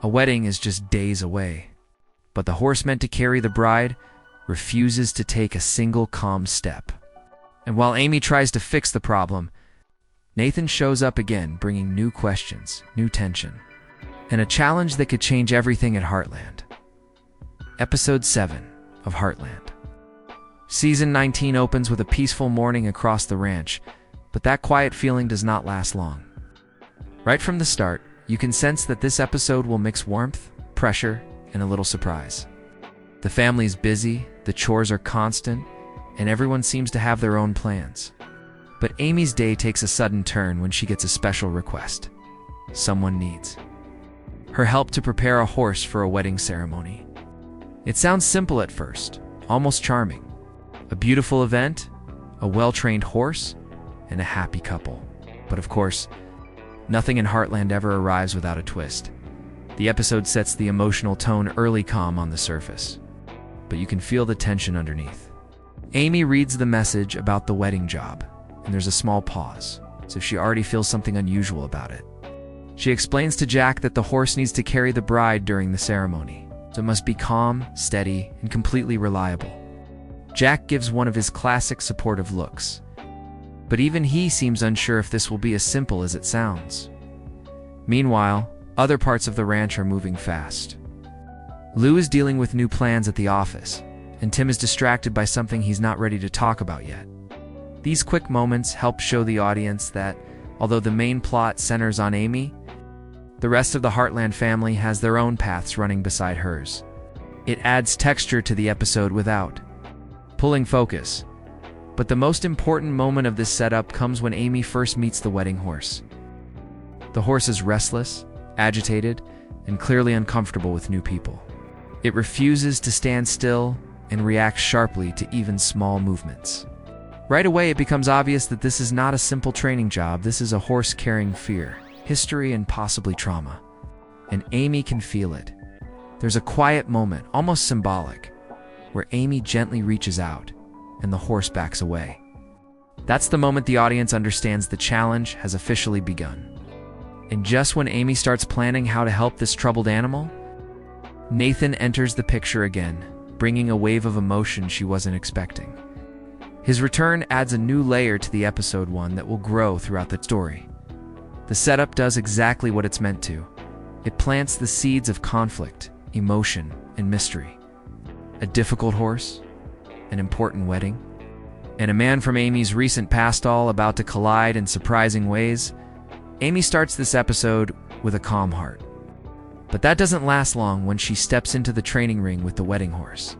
A wedding is just days away, but the horse meant to carry the bride refuses to take a single calm step. And while Amy tries to fix the problem, Nathan shows up again, bringing new questions, new tension, and a challenge that could change everything at Heartland. Episode 7 of Heartland. Season 19 opens with a peaceful morning across the ranch, but that quiet feeling does not last long. Right from the start, you can sense that this episode will mix warmth, pressure, and a little surprise. The family's busy, the chores are constant, and everyone seems to have their own plans. But Amy's day takes a sudden turn when she gets a special request. Someone needs her help to prepare a horse for a wedding ceremony. It sounds simple at first, almost charming. A beautiful event, a well-trained horse, and a happy couple. But of course, nothing in Heartland ever arrives without a twist. The episode sets the emotional tone early calm on the surface, but you can feel the tension underneath. Amy reads the message about the wedding job, and there's a small pause, as if she already feels something unusual about it. She explains to Jack that the horse needs to carry the bride during the ceremony, so it must be calm, steady, and completely reliable. Jack gives one of his classic supportive looks, but even he seems unsure if this will be as simple as it sounds. Meanwhile, other parts of the ranch are moving fast. Lou is dealing with new plans at the office, and Tim is distracted by something he's not ready to talk about yet. These quick moments help show the audience that, although the main plot centers on Amy, the rest of the Heartland family has their own paths running beside hers. It adds texture to the episode without pulling focus. But the most important moment of this setup comes when Amy first meets the wedding horse. The horse is restless, agitated, and clearly uncomfortable with new people. It refuses to stand still and reacts sharply to even small movements. Right away, it becomes obvious that this is not a simple training job. This is a horse carrying fear, history, and possibly trauma. And Amy can feel it. There's a quiet moment, almost symbolic, where Amy gently reaches out and the horse backs away. That's the moment the audience understands the challenge has officially begun. And just when Amy starts planning how to help this troubled animal, Nathan enters the picture again, bringing a wave of emotion she wasn't expecting. His return adds a new layer to the episode one that will grow throughout the story. The setup does exactly what it's meant to. It plants the seeds of conflict, emotion, and mystery. A difficult horse, an important wedding, and a man from Amy's recent past all about to collide in surprising ways. Amy starts this episode with a calm heart. But that doesn't last long when she steps into the training ring with the wedding horse.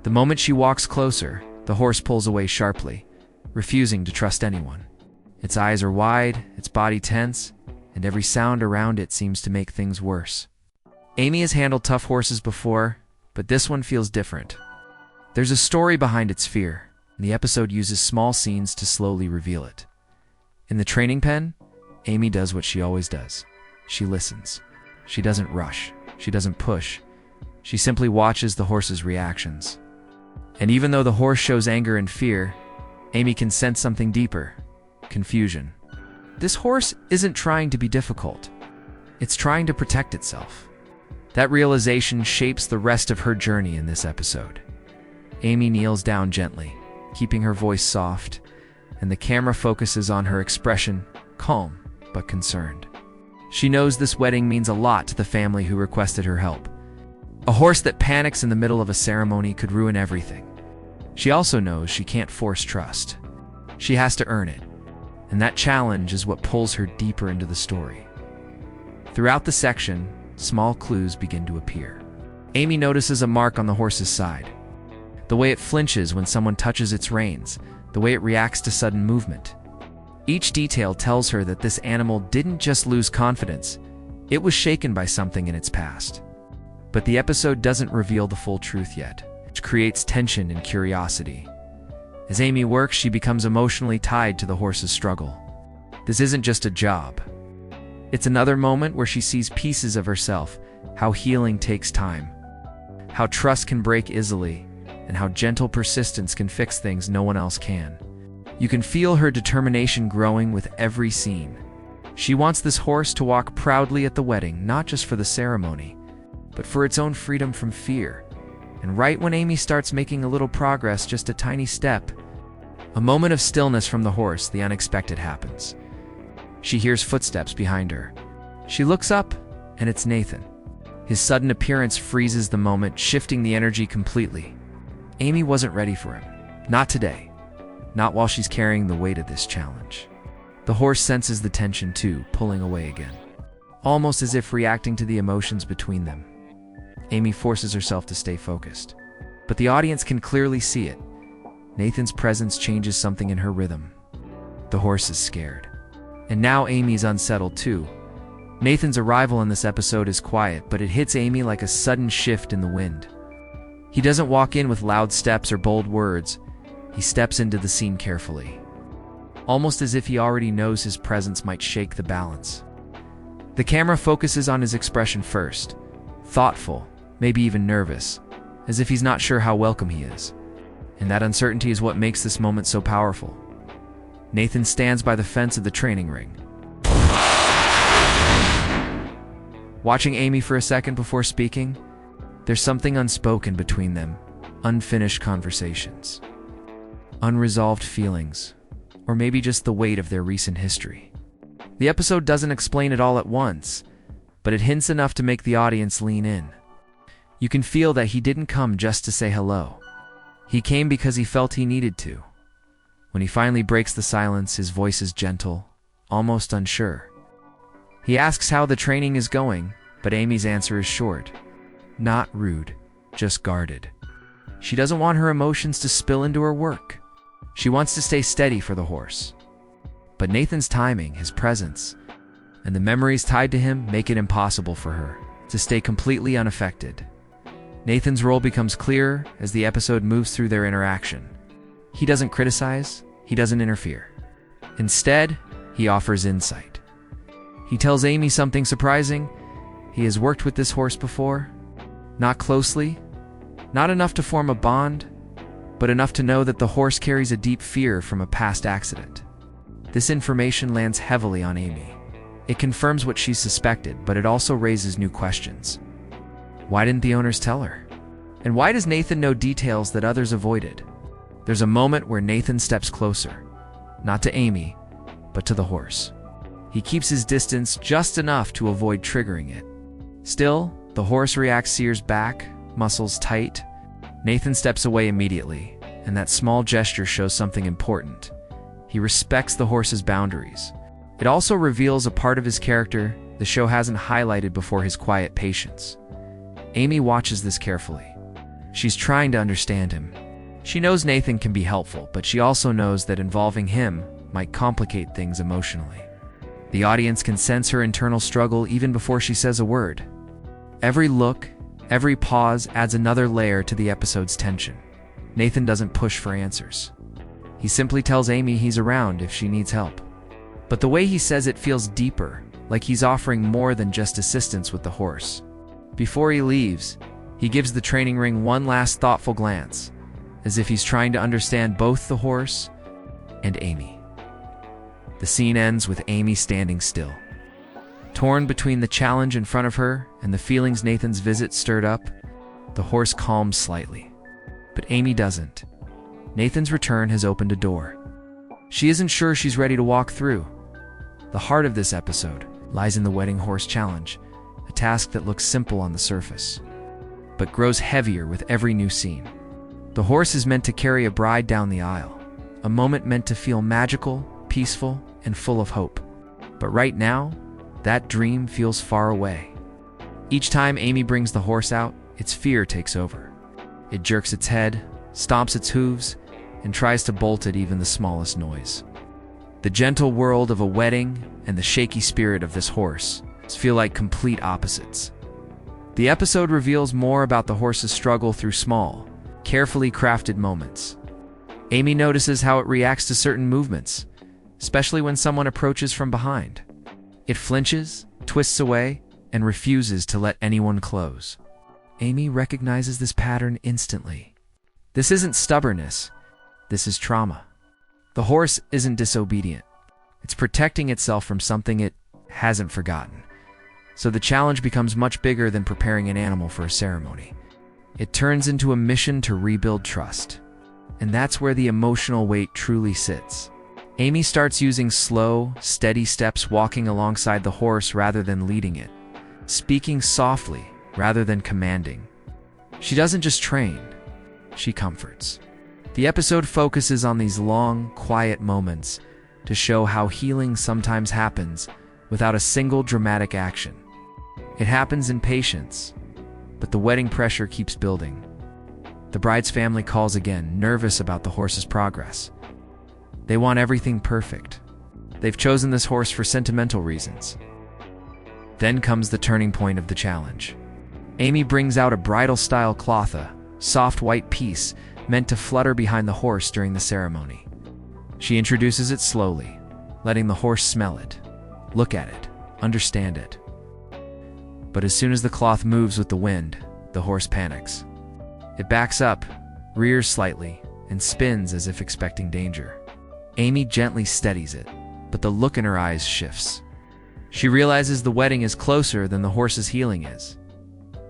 The moment she walks closer, the horse pulls away sharply, refusing to trust anyone. Its eyes are wide, its body tense, and every sound around it seems to make things worse. Amy has handled tough horses before, but this one feels different. There's a story behind its fear, and the episode uses small scenes to slowly reveal it. In the training pen, Amy does what she always does. She listens. She doesn't rush. She doesn't push. She simply watches the horse's reactions. And even though the horse shows anger and fear, Amy can sense something deeper: confusion. This horse isn't trying to be difficult. It's trying to protect itself. That realization shapes the rest of her journey in this episode. Amy kneels down gently, keeping her voice soft, and the camera focuses on her expression, calm but concerned. She knows this wedding means a lot to the family who requested her help. A horse that panics in the middle of a ceremony could ruin everything. She also knows she can't force trust. She has to earn it, and that challenge is what pulls her deeper into the story. Throughout the section, small clues begin to appear. Amy notices a mark on the horse's side. The way it flinches when someone touches its reins, the way it reacts to sudden movement. Each detail tells her that this animal didn't just lose confidence, it was shaken by something in its past. But the episode doesn't reveal the full truth yet, which creates tension and curiosity. As Amy works, she becomes emotionally tied to the horse's struggle. This isn't just a job. It's another moment where she sees pieces of herself, how healing takes time, how trust can break easily, and how gentle persistence can fix things no one else can. You can feel her determination growing with every scene. She wants this horse to walk proudly at the wedding, not just for the ceremony, but for its own freedom from fear. And right when Amy starts making a little progress, just a tiny step, a moment of stillness from the horse, the unexpected happens. She hears footsteps behind her. She looks up, and it's Nathan. His sudden appearance freezes the moment, shifting the energy completely. Amy wasn't ready for him. Not today. Not while she's carrying the weight of this challenge. The horse senses the tension too, pulling away again, almost as if reacting to the emotions between them. Amy forces herself to stay focused, but the audience can clearly see it. Nathan's presence changes something in her rhythm. The horse is scared. And now Amy's unsettled too. Nathan's arrival in this episode is quiet, but it hits Amy like a sudden shift in the wind. He doesn't walk in with loud steps or bold words. He steps into the scene carefully, almost as if he already knows his presence might shake the balance. The camera focuses on his expression first, thoughtful, maybe even nervous, as if he's not sure how welcome he is. And that uncertainty is what makes this moment so powerful. Nathan stands by the fence of the training ring, watching Amy for a second before speaking. There's something unspoken between them, unfinished conversations, unresolved feelings, or maybe just the weight of their recent history. The episode doesn't explain it all at once, but it hints enough to make the audience lean in. You can feel that he didn't come just to say hello. He came because he felt he needed to. When he finally breaks the silence, his voice is gentle, almost unsure. He asks how the training is going, but Amy's answer is short. Not rude, just guarded. She doesn't want her emotions to spill into her work. She wants to stay steady for the horse. But Nathan's timing, his presence, and the memories tied to him make it impossible for her to stay completely unaffected. Nathan's role becomes clearer as the episode moves through their interaction. He doesn't criticize, he doesn't interfere. Instead, he offers insight. He tells Amy something surprising. He has worked with this horse before. Not closely, not enough to form a bond, but enough to know that the horse carries a deep fear from a past accident. This information lands heavily on Amy. It confirms what she suspected, but it also raises new questions. Why didn't the owners tell her? And why does Nathan know details that others avoided? There's a moment where Nathan steps closer, not to Amy, but to the horse. He keeps his distance just enough to avoid triggering it. Still, the horse reacts, sears back, muscles tight. Nathan steps away immediately, and that small gesture shows something important. He respects the horse's boundaries. It also reveals a part of his character the show hasn't highlighted before: his quiet patience. Amy watches this carefully. She's trying to understand him. She knows Nathan can be helpful, but she also knows that involving him might complicate things emotionally. The audience can sense her internal struggle even before she says a word. Every look, every pause adds another layer to the episode's tension. Nathan doesn't push for answers. He simply tells Amy he's around if she needs help. But the way he says it feels deeper, like he's offering more than just assistance with the horse. Before he leaves, he gives the training ring one last thoughtful glance, as if he's trying to understand both the horse and Amy. The scene ends with Amy standing still, torn between the challenge in front of her and the feelings Nathan's visit stirred up. The horse calms slightly, but Amy doesn't. Nathan's return has opened a door. She isn't sure she's ready to walk through. The heart of this episode lies in the wedding horse challenge, a task that looks simple on the surface, but grows heavier with every new scene. The horse is meant to carry a bride down the aisle, a moment meant to feel magical, peaceful, and full of hope. But right now, that dream feels far away. Each time Amy brings the horse out, its fear takes over. It jerks its head, stomps its hooves, and tries to bolt at even the smallest noise. The gentle world of a wedding and the shaky spirit of this horse feel like complete opposites. The episode reveals more about the horse's struggle through small, carefully crafted moments. Amy notices how it reacts to certain movements, especially when someone approaches from behind. It flinches, twists away, and refuses to let anyone close. Amy recognizes this pattern instantly. This isn't stubbornness. This is trauma. The horse isn't disobedient. It's protecting itself from something it hasn't forgotten. So the challenge becomes much bigger than preparing an animal for a ceremony. It turns into a mission to rebuild trust. And that's where the emotional weight truly sits. Amy starts using slow, steady steps, walking alongside the horse rather than leading it, speaking softly rather than commanding. She doesn't just train, she comforts. The episode focuses on these long, quiet moments to show how healing sometimes happens without a single dramatic action. It happens in patience, but the wedding pressure keeps building. The bride's family calls again, nervous about the horse's progress. They want everything perfect. They've chosen this horse for sentimental reasons. Then comes the turning point of the challenge. Amy brings out a bridal-style cloth, a soft white piece meant to flutter behind the horse during the ceremony. She introduces it slowly, letting the horse smell it, look at it, understand it. But as soon as the cloth moves with the wind, the horse panics. It backs up, rears slightly, and spins as if expecting danger. Amy gently steadies it, but the look in her eyes shifts. She realizes the wedding is closer than the horse's healing is.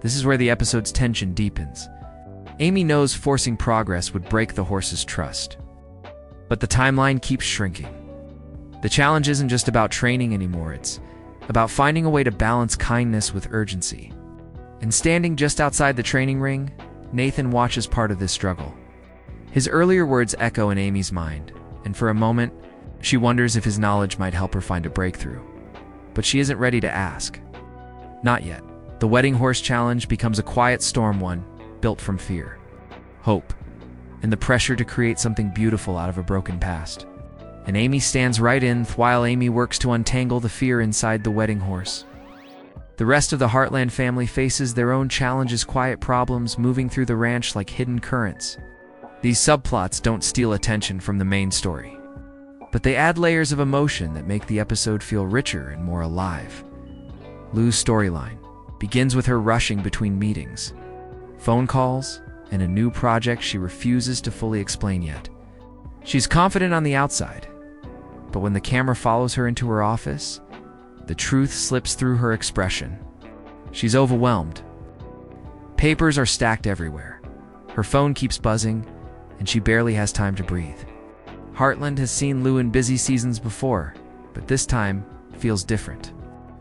This is where the episode's tension deepens. Amy knows forcing progress would break the horse's trust. But the timeline keeps shrinking. The challenge isn't just about training anymore, it's about finding a way to balance kindness with urgency. And standing just outside the training ring, Nathan watches part of this struggle. His earlier words echo in Amy's mind, and for a moment, she wonders if his knowledge might help her find a breakthrough. But she isn't ready to ask. Not yet. The wedding horse challenge becomes a quiet storm, one built from fear, hope, and the pressure to create something beautiful out of a broken past. And Amy stands right in while Amy works to untangle the fear inside the wedding horse. The rest of the Heartland family faces their own challenges, quiet problems moving through the ranch like hidden currents. These subplots don't steal attention from the main story, but they add layers of emotion that make the episode feel richer and more alive. Lou's storyline begins with her rushing between meetings, phone calls, and a new project she refuses to fully explain yet. She's confident on the outside, but when the camera follows her into her office, the truth slips through her expression. She's overwhelmed. Papers are stacked everywhere. Her phone keeps buzzing, and she barely has time to breathe. Heartland has seen Lou in busy seasons before, but this time feels different.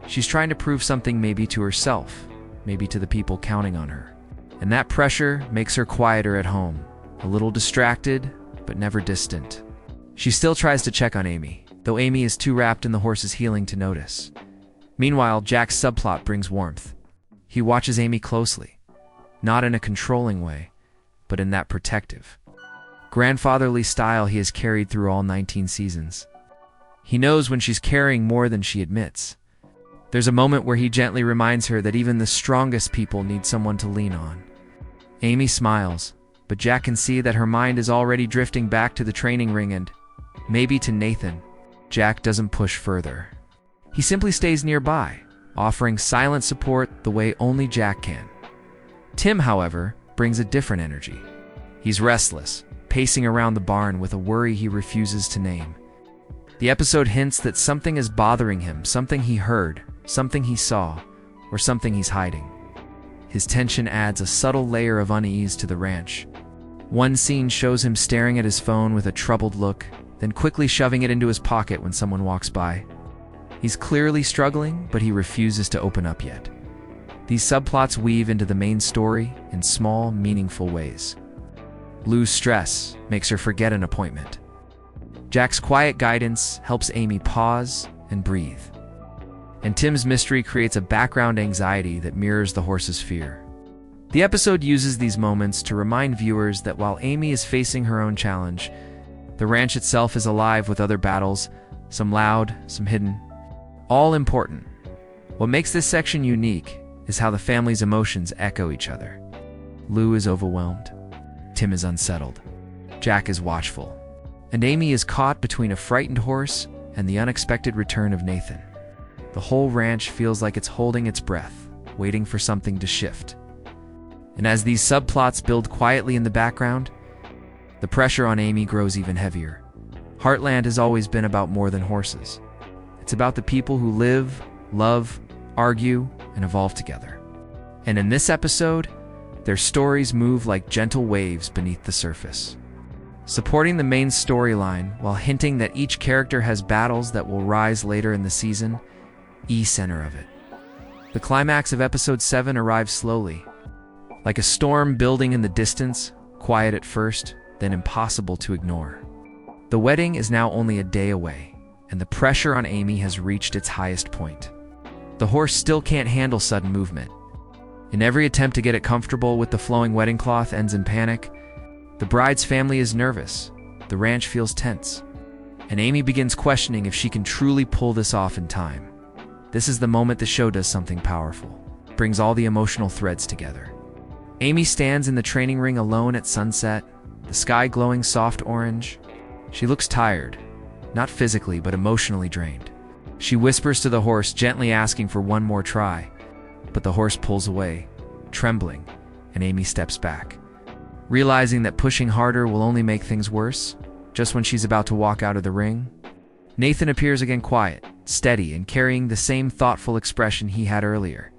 She's trying to prove something, maybe to herself, maybe to the people counting on her. And that pressure makes her quieter at home, a little distracted, but never distant. She still tries to check on Amy, though Amy is too wrapped in the horse's healing to notice. Meanwhile, Jack's subplot brings warmth. He watches Amy closely, not in a controlling way, but in that protective, grandfatherly style he has carried through all 19 seasons. He knows when she's carrying more than she admits. There's a moment where he gently reminds her that even the strongest people need someone to lean on. Amy smiles, but Jack can see that her mind is already drifting back to the training ring and maybe to Nathan. Jack doesn't push further. He simply stays nearby, offering silent support the way only Jack can. Tim, however, brings a different energy. He's restless, pacing around the barn with a worry he refuses to name. The episode hints that something is bothering him, something he heard, something he saw, or something he's hiding. His tension adds a subtle layer of unease to the ranch. One scene shows him staring at his phone with a troubled look, then quickly shoving it into his pocket when someone walks by. He's clearly struggling, but he refuses to open up yet. These subplots weave into the main story in small, meaningful ways. Lou's stress makes her forget an appointment. Jack's quiet guidance helps Amy pause and breathe. And Tim's mystery creates a background anxiety that mirrors the horse's fear. The episode uses these moments to remind viewers that while Amy is facing her own challenge, the ranch itself is alive with other battles, some loud, some hidden, all important. What makes this section unique is how the family's emotions echo each other. Lou is overwhelmed. Tim is unsettled. Jack is watchful. And Amy is caught between a frightened horse and the unexpected return of Nathan. The whole ranch feels like it's holding its breath, waiting for something to shift. And as these subplots build quietly in the background, the pressure on Amy grows even heavier. Heartland has always been about more than horses. It's It's about the people who live, love, argue, and evolve together. And in this episode, their stories move like gentle waves beneath the surface, supporting the main storyline while hinting that each character has battles that will rise later in the season, center of it. The climax of episode 7 arrives slowly, like a storm building in the distance, quiet at first, then impossible to ignore. The wedding is now only a day away, and the pressure on Amy has reached its highest point. The horse still can't handle sudden movement. In every attempt to get it comfortable with the flowing wedding cloth ends in panic. The bride's family is nervous, the ranch feels tense, and Amy begins questioning if she can truly pull this off in time. This is the moment the show does something powerful, brings all the emotional threads together. Amy stands in the training ring alone at sunset, the sky glowing soft orange. She looks tired, not physically but emotionally drained. She whispers to the horse, gently asking for one more try, but the horse pulls away, trembling, and Amy steps back, realizing that pushing harder will only make things worse. Just when she's about to walk out of the ring, Nathan appears again, quiet, steady, and carrying the same thoughtful expression he had earlier.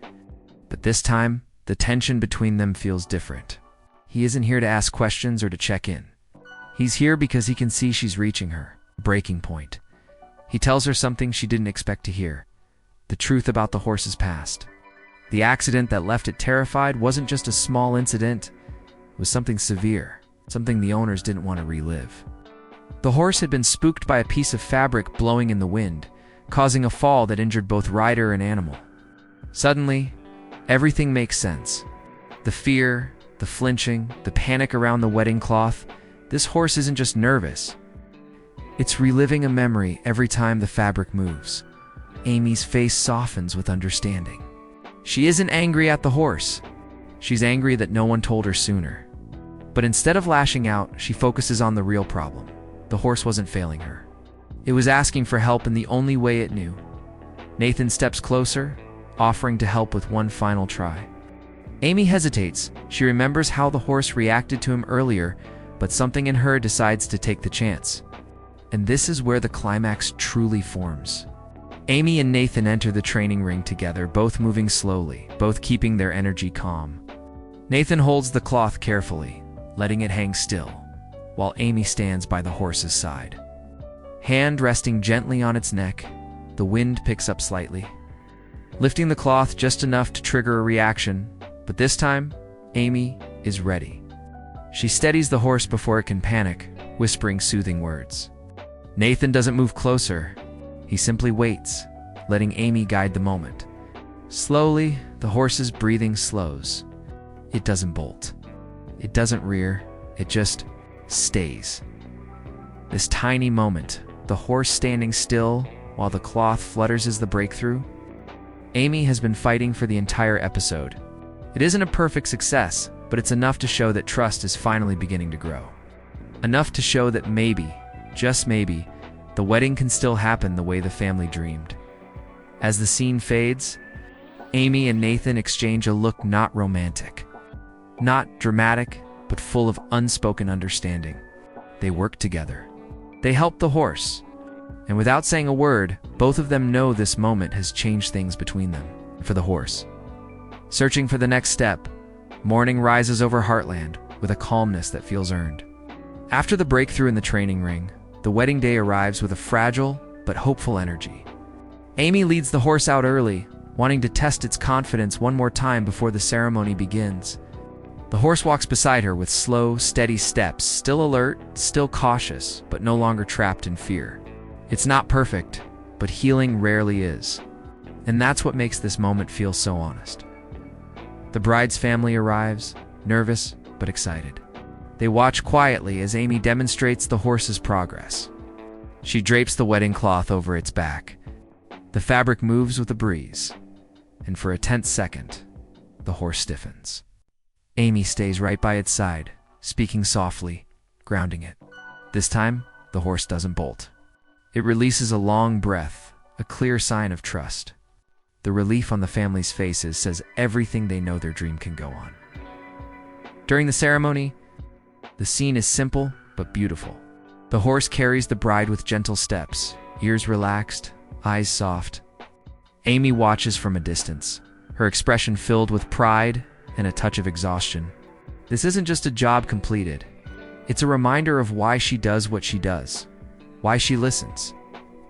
But this time, the tension between them feels different. He isn't here to ask questions or to check in. He's here because he can see she's reaching her breaking point. He tells her something she didn't expect to hear, the truth about the horse's past. The accident that left it terrified wasn't just a small incident, it was something severe, something the owners didn't want to relive. The horse had been spooked by a piece of fabric blowing in the wind, causing a fall that injured both rider and animal. Suddenly, everything makes sense. The fear, the flinching, the panic around the wedding cloth. This horse isn't just nervous. It's reliving a memory every time the fabric moves. Amy's face softens with understanding. She isn't angry at the horse. She's angry that no one told her sooner. But instead of lashing out, she focuses on the real problem. The horse wasn't failing her. It was asking for help in the only way it knew. Nathan steps closer, offering to help with one final try. Amy hesitates. She remembers how the horse reacted to him earlier, but something in her decides to take the chance. And this is where the climax truly forms. Amy and Nathan enter the training ring together, both moving slowly, both keeping their energy calm. Nathan holds the cloth carefully, letting it hang still, while Amy stands by the horse's side. Hand resting gently on its neck, the wind picks up slightly, lifting the cloth just enough to trigger a reaction, but this time, Amy is ready. She steadies the horse before it can panic, whispering soothing words. Nathan doesn't move closer. He simply waits, letting Amy guide the moment. Slowly, the horse's breathing slows. It doesn't bolt. It doesn't rear. It just stays. This tiny moment, the horse standing still while the cloth flutters as the breakthrough. Amy has been fighting for the entire episode. It isn't a perfect success, but it's enough to show that trust is finally beginning to grow. Enough to show that maybe, just maybe, the wedding can still happen the way the family dreamed. As the scene fades, Amy and Nathan exchange a look not romantic, not dramatic, but full of unspoken understanding. They work together. They help the horse. And without saying a word, both of them know this moment has changed things between them. For the horse, searching for the next step, morning rises over Heartland with a calmness that feels earned. After the breakthrough in the training ring, the wedding day arrives with a fragile but hopeful energy. Amy leads the horse out early, wanting to test its confidence one more time before the ceremony begins. The horse walks beside her with slow, steady steps, still alert, still cautious, but no longer trapped in fear. It's not perfect, but healing rarely is. And that's what makes this moment feel so honest. The bride's family arrives, nervous but excited. They watch quietly as Amy demonstrates the horse's progress. She drapes the wedding cloth over its back. The fabric moves with a breeze, and for a tense second, the horse stiffens. Amy stays right by its side, speaking softly, grounding it. This time, the horse doesn't bolt. It releases a long breath, a clear sign of trust. The relief on the family's faces says everything they know their dream can go on. During the ceremony, the scene is simple but beautiful. The horse carries the bride with gentle steps, ears relaxed, eyes soft. Amy watches from a distance, her expression filled with pride and a touch of exhaustion. This isn't just a job completed. It's a reminder of why she does what she does, why she listens,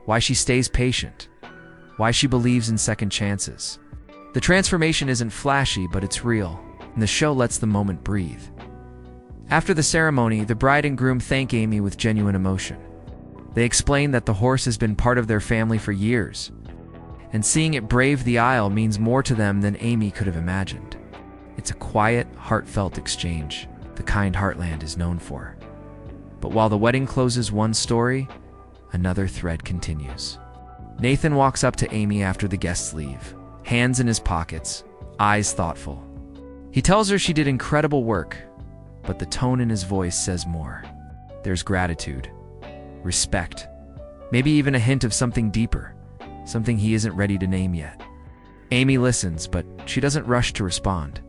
why she stays patient, why she believes in second chances. The transformation isn't flashy, but it's real, and the show lets the moment breathe. After the ceremony, the bride and groom thank Amy with genuine emotion. They explain that the horse has been part of their family for years, and seeing it brave the aisle means more to them than Amy could have imagined. It's a quiet, heartfelt exchange, the kind Heartland is known for. But while the wedding closes one story, another thread continues. Nathan walks up to Amy after the guests leave, hands in his pockets, eyes thoughtful. He tells her she did incredible work, but the tone in his voice says more. There's gratitude, respect, maybe even a hint of something deeper, something he isn't ready to name yet. Amy listens, but she doesn't rush to respond.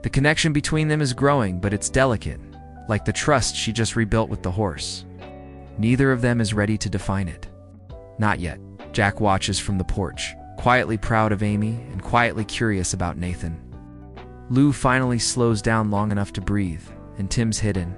The connection between them is growing, but it's delicate, like the trust she just rebuilt with the horse. Neither of them is ready to define it. Not yet. Jack watches from the porch, quietly proud of Amy and quietly curious about Nathan. Lou finally slows down long enough to breathe, and Tim's hidden,